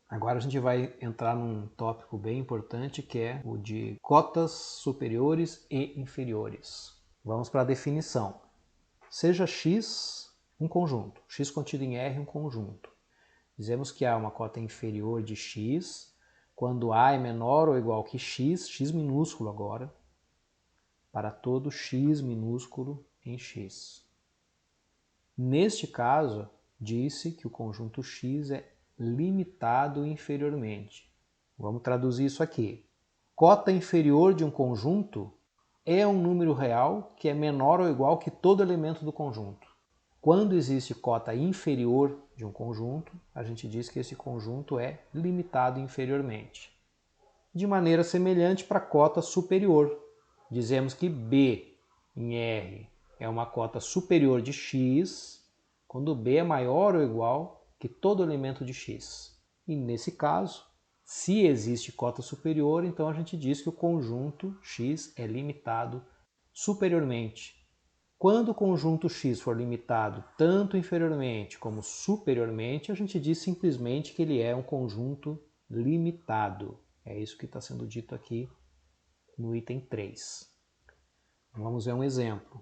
Agora a gente vai entrar num tópico bem importante que é o de cotas superiores e inferiores. Vamos para a definição. Seja x um conjunto, x contido em R um conjunto. Dizemos que A é uma cota inferior de x quando A é menor ou igual que x minúsculo agora, para todo x minúsculo em x. Neste caso, disse que o conjunto x é limitado inferiormente. Vamos traduzir isso aqui. Cota inferior de um conjunto é um número real que é menor ou igual que todo elemento do conjunto. Quando existe cota inferior de um conjunto, a gente diz que esse conjunto é limitado inferiormente. De maneira semelhante para a cota superior. Dizemos que B em R é uma cota superior de x quando B é maior ou igual que todo elemento de x. E nesse caso, se existe cota superior, então a gente diz que o conjunto x é limitado superiormente. Quando o conjunto x for limitado tanto inferiormente como superiormente, a gente diz simplesmente que ele é um conjunto limitado. É isso que está sendo dito aqui no item 3. Vamos ver um exemplo.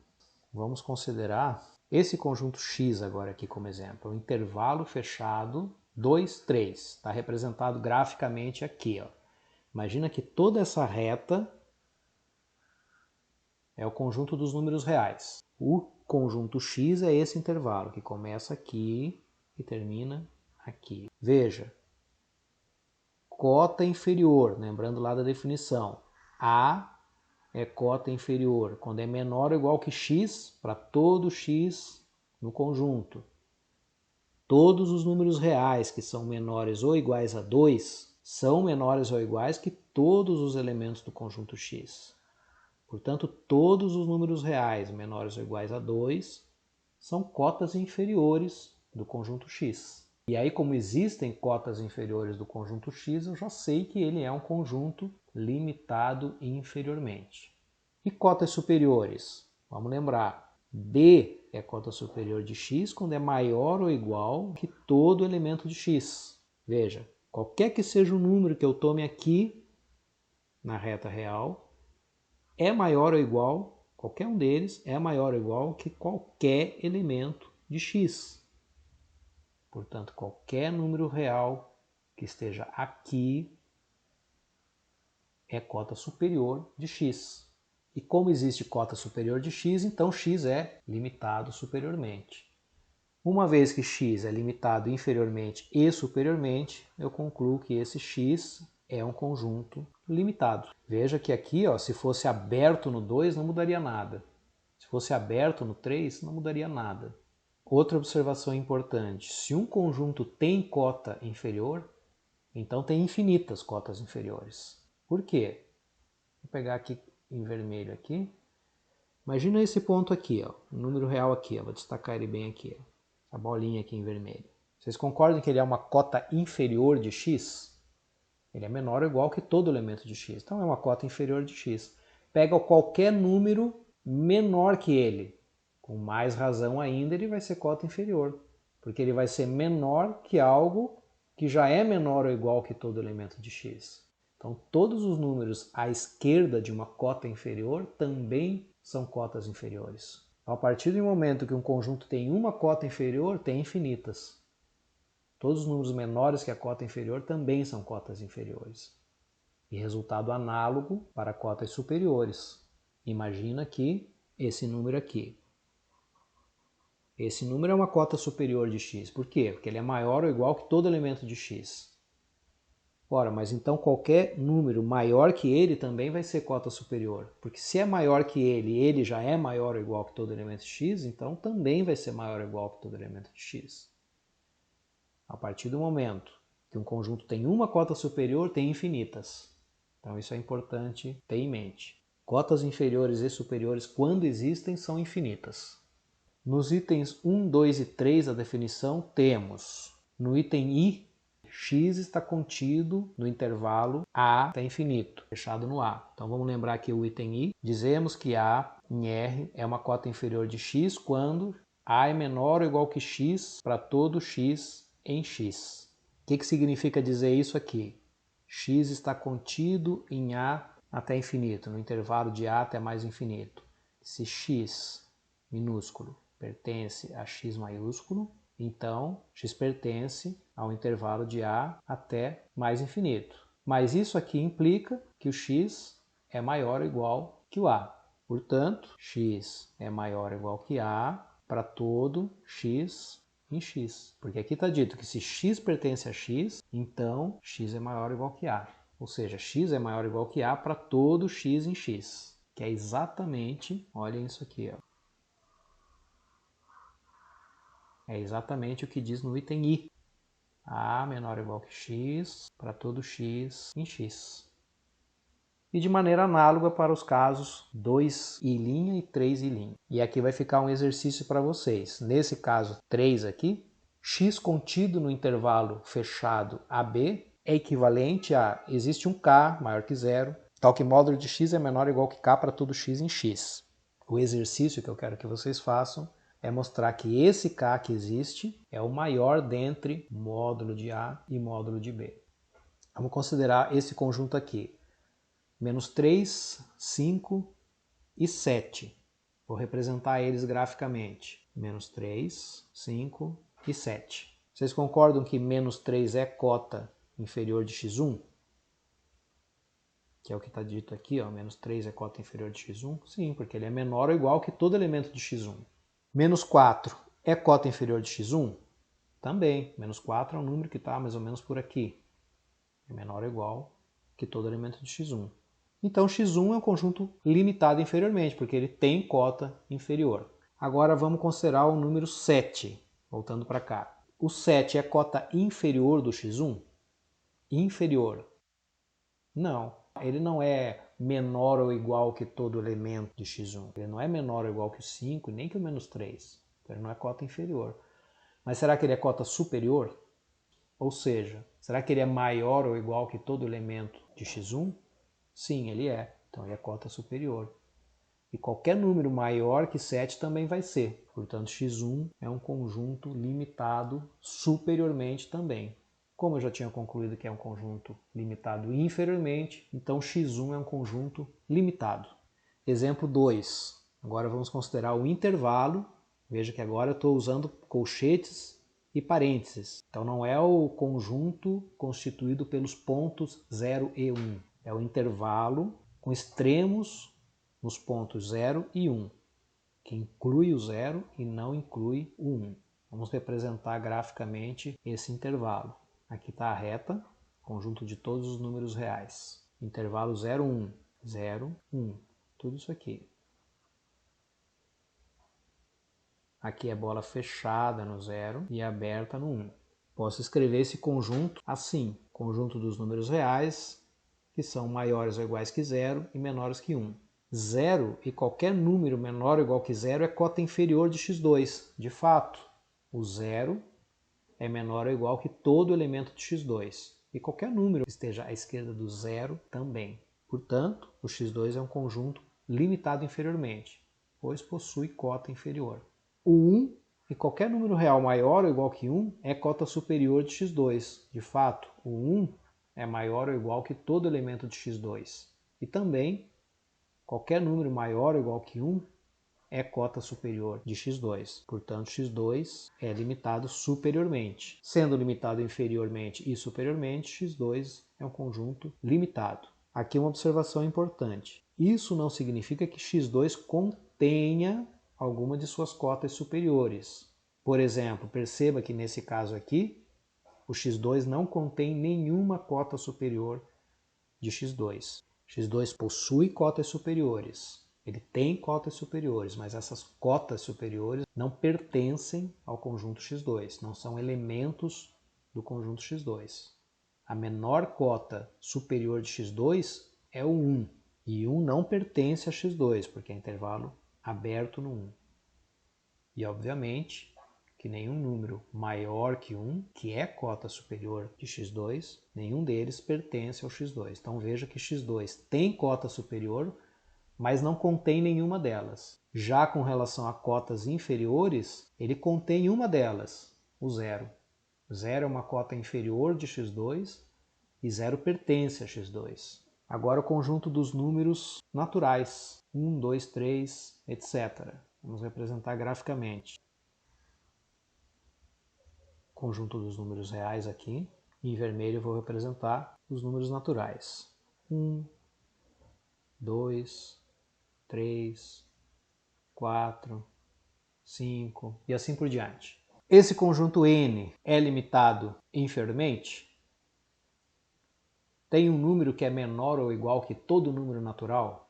Vamos considerar esse conjunto x agora aqui como exemplo. Um intervalo fechado 2, 3. Está representado graficamente aqui. Ó. Imagina que toda essa reta é o conjunto dos números reais. O conjunto x é esse intervalo que começa aqui e termina aqui. Veja, cota inferior, lembrando lá da definição. A é cota inferior quando é menor ou igual que x para todo x no conjunto. Todos os números reais que são menores ou iguais a 2 são menores ou iguais que todos os elementos do conjunto x. Portanto, todos os números reais menores ou iguais a 2 são cotas inferiores do conjunto x. E aí, como existem cotas inferiores do conjunto x, eu já sei que ele é um conjunto limitado inferiormente. E cotas superiores? Vamos lembrar, B é cota superior de x quando é maior ou igual que todo elemento de x. Veja, qualquer que seja o número que eu tome aqui na reta real, é maior ou igual, qualquer um deles é maior ou igual que qualquer elemento de x. Portanto, qualquer número real que esteja aqui é cota superior de x. E como existe cota superior de x, então x é limitado superiormente. Uma vez que x é limitado inferiormente e superiormente, eu concluo que esse x é um conjunto limitado. Veja que aqui, ó, se fosse aberto no 2, não mudaria nada. Se fosse aberto no 3, não mudaria nada. Outra observação importante, se um conjunto tem cota inferior, então tem infinitas cotas inferiores. Por quê? Vou pegar aqui em vermelho aqui. Imagina esse ponto aqui, ó, o número real aqui, ó, vou destacar ele bem aqui, ó, a bolinha aqui em vermelho. Vocês concordam que ele é uma cota inferior de x? Ele é menor ou igual que todo elemento de x, então é uma cota inferior de x. Pega qualquer número menor que ele. Com mais razão ainda, ele vai ser cota inferior, porque ele vai ser menor que algo que já é menor ou igual que todo elemento de x. Então, todos os números à esquerda de uma cota inferior também são cotas inferiores. Então, a partir do momento que um conjunto tem uma cota inferior, tem infinitas. Todos os números menores que a cota inferior também são cotas inferiores. E resultado análogo para cotas superiores. Imagina que esse número aqui. Esse número é uma cota superior de x. Por quê? Porque ele é maior ou igual que todo elemento de x. Ora, mas então qualquer número maior que ele também vai ser cota superior. Porque se é maior que ele já é maior ou igual que todo elemento de x, então também vai ser maior ou igual que todo elemento de x. A partir do momento que um conjunto tem uma cota superior, tem infinitas. Então isso é importante ter em mente. Cotas inferiores e superiores, quando existem, são infinitas. Nos itens 1, 2 e 3 da definição, temos no item I, x está contido no intervalo A até infinito, fechado no A. Então vamos lembrar aqui o item I. Dizemos que A em R é uma cota inferior de x quando A é menor ou igual que x para todo x em x. que significa dizer isso aqui? X está contido em A até infinito, no intervalo de A até mais infinito. Se x minúsculo pertence a x maiúsculo, então x pertence ao intervalo de A até mais infinito. Mas isso aqui implica que o x é maior ou igual que o A. Portanto, x é maior ou igual que A para todo x em x. Porque aqui está dito que se x pertence a x, então x é maior ou igual que A. Ou seja, x é maior ou igual que A para todo x em x. Que é exatamente, olhem isso aqui, ó. É exatamente o que diz no item I. A menor ou igual que x para todo x em x. E de maneira análoga para os casos 2 e' e 3 e'. E aqui vai ficar um exercício para vocês. Nesse caso 3 aqui, x contido no intervalo fechado AB é equivalente a, existe um k maior que zero, tal que módulo de x é menor ou igual que k para todo x em x. O exercício que eu quero que vocês façam é mostrar que esse k que existe é o maior dentre módulo de A e módulo de B. Vamos considerar esse conjunto aqui. Menos 3, 5 e 7. Vou representar eles graficamente. Menos 3, 5 e 7. Vocês concordam que menos 3 é cota inferior de x1? Que é o que está dito aqui, ó, menos 3 é cota inferior de x1? Sim, porque ele é menor ou igual que todo elemento de x1. Menos 4 é cota inferior de x1? Também. Menos 4 é um número que está mais ou menos por aqui. É menor ou igual que todo elemento de x1. Então x1 é um conjunto limitado inferiormente, porque ele tem cota inferior. Agora vamos considerar o número 7, voltando para cá. O 7 é cota inferior do x1? Inferior. Não, ele não é menor ou igual que todo elemento de x1. Ele não é menor ou igual que o 5, nem que o menos 3. Então ele não é cota inferior. Mas será que ele é cota superior? Ou seja, será que ele é maior ou igual que todo elemento de x1? Sim, ele é. Então ele é cota superior. E qualquer número maior que 7 também vai ser. Portanto, x1 é um conjunto limitado superiormente também. Como eu já tinha concluído que é um conjunto limitado inferiormente, então x1 é um conjunto limitado. Exemplo 2. Agora vamos considerar o intervalo. Veja que agora eu estou usando colchetes e parênteses. Então não é o conjunto constituído pelos pontos 0 e 1. É o intervalo com extremos nos pontos 0 e 1, que inclui o 0 e não inclui o 1. Vamos representar graficamente esse intervalo. Aqui está a reta, conjunto de todos os números reais. Intervalo 0, 1, 0, 1. Tudo isso aqui. Aqui é bola fechada no 0 e aberta no 1. Posso escrever esse conjunto assim. Conjunto dos números reais, que são maiores ou iguais que 0 e menores que 1. 0 e qualquer número menor ou igual que 0 é cota inferior de x2. De fato, o 0 é menor ou igual que todo elemento de x2. E qualquer número que esteja à esquerda do 0 também. Portanto, o x2 é um conjunto limitado inferiormente, pois possui cota inferior. O 1 e qualquer número real maior ou igual que 1 é cota superior de x2. De fato, o 1 é maior ou igual que todo elemento de x2. E também, qualquer número maior ou igual que 1 é cota superior de x2. Portanto, x2 é limitado superiormente. Sendo limitado inferiormente e superiormente, x2 é um conjunto limitado. Aqui uma observação importante. Isso não significa que x2 contenha alguma de suas cotas superiores. Por exemplo, perceba que nesse caso aqui, o x2 não contém nenhuma cota superior de x2. x2 possui cotas superiores. Ele tem cotas superiores, mas essas cotas superiores não pertencem ao conjunto x2, não são elementos do conjunto x2. A menor cota superior de x2 é o 1, e 1 não pertence a x2, porque é intervalo aberto no 1. E, obviamente, que nenhum número maior que 1, que é cota superior de x2, nenhum deles pertence ao x2. Então veja que x2 tem cota superior, mas não contém nenhuma delas. Já com relação a cotas inferiores, ele contém uma delas, o 0. 0 é uma cota inferior de x2 e 0 pertence a x2. Agora o conjunto dos números naturais, 1, 2, 3, etc. Vamos representar graficamente. Conjunto dos números reais aqui. Em vermelho eu vou representar os números naturais. 1, 2, 3, 4, 5 e assim por diante. Esse conjunto N é limitado inferiormente? Tem um número que é menor ou igual que todo número natural?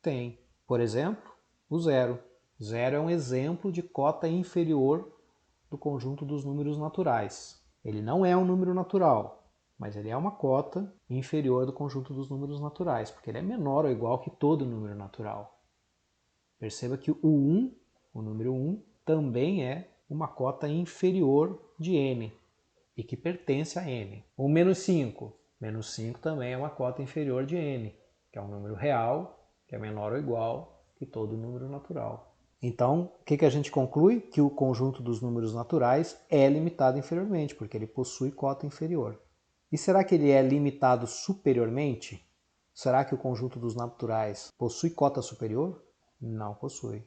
Tem. Por exemplo, o zero. Zero é um exemplo de cota inferior do conjunto dos números naturais. Ele não é um número natural, mas ele é uma cota inferior do conjunto dos números naturais, porque ele é menor ou igual que todo número natural. Perceba que o 1, o número 1, também é uma cota inferior de n e que pertence a n. O menos 5. Menos 5 também é uma cota inferior de n, que é um número real, que é menor ou igual que todo número natural. Então, o que a gente conclui? Que o conjunto dos números naturais é limitado inferiormente, porque ele possui cota inferior. E será que ele é limitado superiormente? Será que o conjunto dos naturais possui cota superior? Não possui.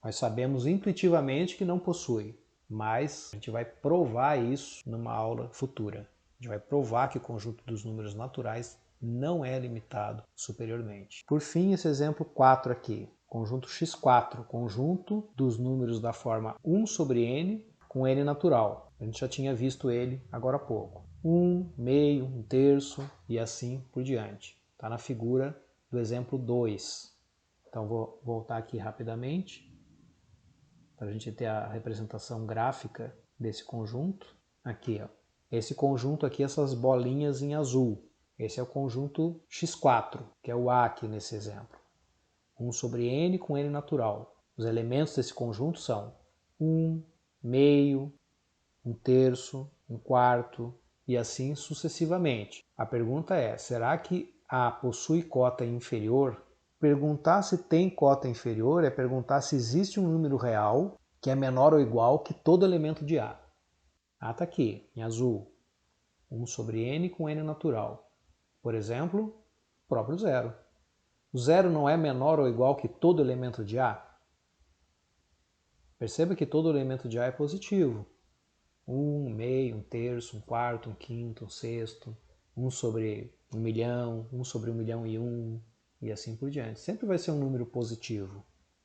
Nós sabemos intuitivamente que não possui, mas a gente vai provar isso numa aula futura. A gente vai provar que o conjunto dos números naturais não é limitado superiormente. Por fim, esse exemplo 4 aqui. Conjunto x4, conjunto dos números da forma 1 sobre n com n natural. A gente já tinha visto ele agora há pouco. 1, meio, 1/3 e assim por diante. Está na figura do exemplo 2. Então vou voltar aqui rapidamente para a gente ter a representação gráfica desse conjunto. Aqui, ó. Esse conjunto aqui, essas bolinhas em azul. Esse é o conjunto x4, que é o A aqui nesse exemplo. 1 sobre n com n natural. Os elementos desse conjunto são 1, meio, 1/3, 1/4 e assim sucessivamente. A pergunta é, será que A possui cota inferior? Perguntar se tem cota inferior é perguntar se existe um número real que é menor ou igual que todo elemento de A. A está aqui, em azul. 1 sobre n com n natural. Por exemplo, o próprio zero. O zero não é menor ou igual que todo elemento de A? Perceba que todo elemento de A é positivo. 1, meio, 1/3, 1/4, 1/5, 1/6, 1 sobre 1 milhão, 1 sobre 1 milhão e 1, e assim por diante. Sempre vai ser um número positivo,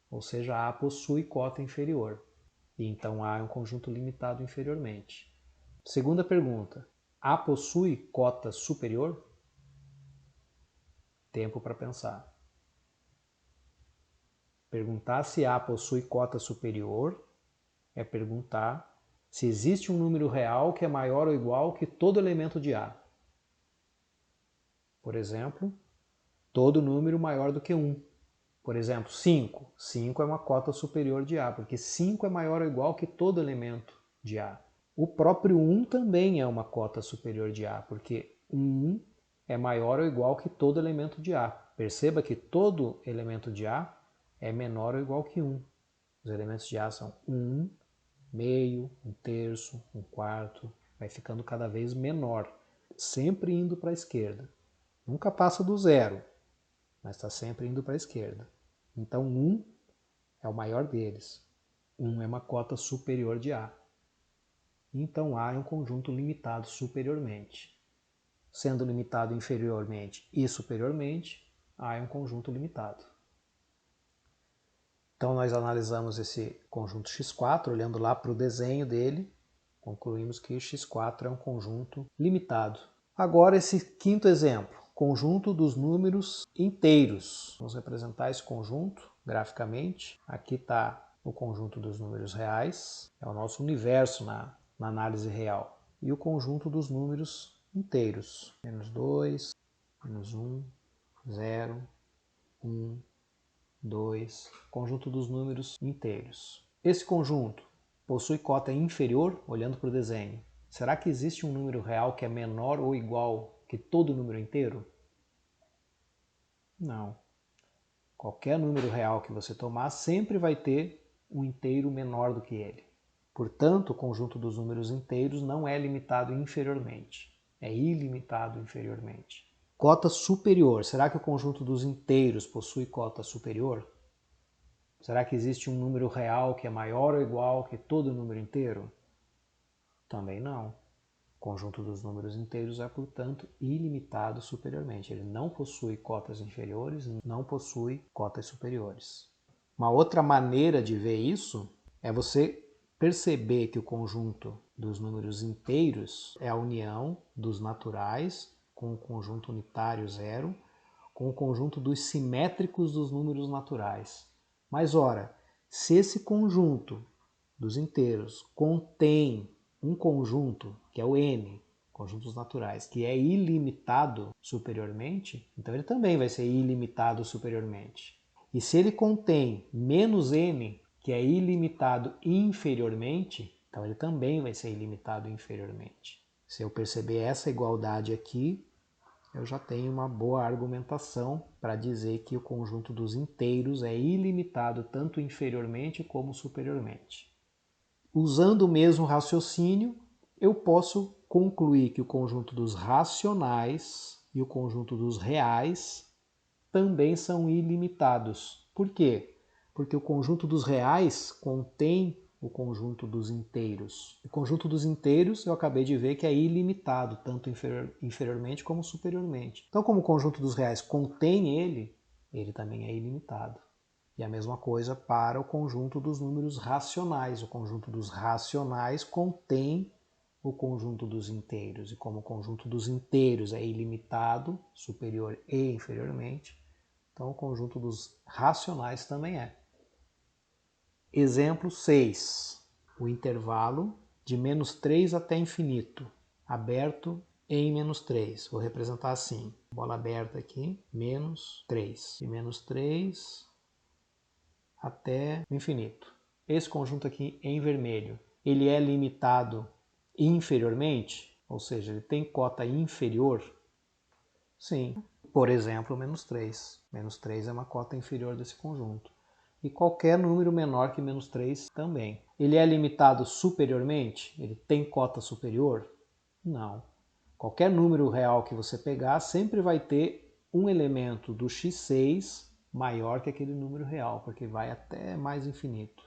ou seja, A possui cota inferior. E então A é um conjunto limitado inferiormente. Segunda pergunta, A possui cota superior? Tempo para pensar. Perguntar se A possui cota superior é perguntar se existe um número real que é maior ou igual que todo elemento de A. Por exemplo, todo número maior do que 1. Por exemplo, 5. 5 é uma cota superior de A, porque 5 é maior ou igual que todo elemento de A. O próprio 1 também é uma cota superior de A, porque 1 é maior ou igual que todo elemento de A. Perceba que todo elemento de A é menor ou igual que 1. Os elementos de A são 1, meio, 1/3, 1/4, vai ficando cada vez menor, sempre indo para a esquerda. Nunca passa do zero, mas está sempre indo para a esquerda. Então 1 é o maior deles. 1 é uma cota superior de A. Então A é um conjunto limitado superiormente. Sendo limitado inferiormente e superiormente, A é um conjunto limitado. Então nós analisamos esse conjunto x4, olhando lá para o desenho dele, concluímos que x4 é um conjunto limitado. Agora esse quinto exemplo, conjunto dos números inteiros. Vamos representar esse conjunto graficamente. Aqui está o conjunto dos números reais, é o nosso universo na análise real. E o conjunto dos números inteiros. -2, -1, 0, 1, 2, conjunto dos números inteiros. Esse conjunto possui cota inferior, olhando para o desenho. Será que existe um número real que é menor ou igual que todo número inteiro? Não. Qualquer número real que você tomar sempre vai ter um inteiro menor do que ele. Portanto, o conjunto dos números inteiros não é limitado inferiormente, é ilimitado inferiormente. Cota superior. Será que o conjunto dos inteiros possui cota superior? Será que existe um número real que é maior ou igual que todo número inteiro? Também não. O conjunto dos números inteiros é, portanto, ilimitado superiormente. Ele não possui cotas inferiores, não possui cotas superiores. Uma outra maneira de ver isso é você perceber que o conjunto dos números inteiros é a união dos naturais com o conjunto unitário zero, com o conjunto dos simétricos dos números naturais. Mas, ora, se esse conjunto dos inteiros contém um conjunto, que é o n, conjuntos naturais, que é ilimitado superiormente, então ele também vai ser ilimitado superiormente. E se ele contém menos n, que é ilimitado inferiormente, então ele também vai ser ilimitado inferiormente. Se eu perceber essa igualdade aqui, eu já tenho uma boa argumentação para dizer que o conjunto dos inteiros é ilimitado tanto inferiormente como superiormente. Usando o mesmo raciocínio, eu posso concluir que o conjunto dos racionais e o conjunto dos reais também são ilimitados. Por quê? Porque o conjunto dos reais contém o conjunto dos inteiros. O conjunto dos inteiros eu acabei de ver que é ilimitado, tanto inferiormente como superiormente. Então, como o conjunto dos reais contém ele também é ilimitado. E a mesma coisa para o conjunto dos números racionais. O conjunto dos racionais contém o conjunto dos inteiros. E como o conjunto dos inteiros é ilimitado, superior e inferiormente, então o conjunto dos racionais também é. Exemplo 6. O intervalo de menos 3 até infinito, aberto em menos 3. Vou representar assim, bola aberta aqui, menos 3. De menos 3 até o infinito. Esse conjunto aqui em vermelho, ele é limitado inferiormente? Ou seja, ele tem cota inferior? Sim. Por exemplo, menos 3. Menos 3 é uma cota inferior desse conjunto. E qualquer número menor que menos 3 também. Ele é limitado superiormente? Ele tem cota superior? Não. Qualquer número real que você pegar sempre vai ter um elemento do x6 maior que aquele número real, porque vai até mais infinito.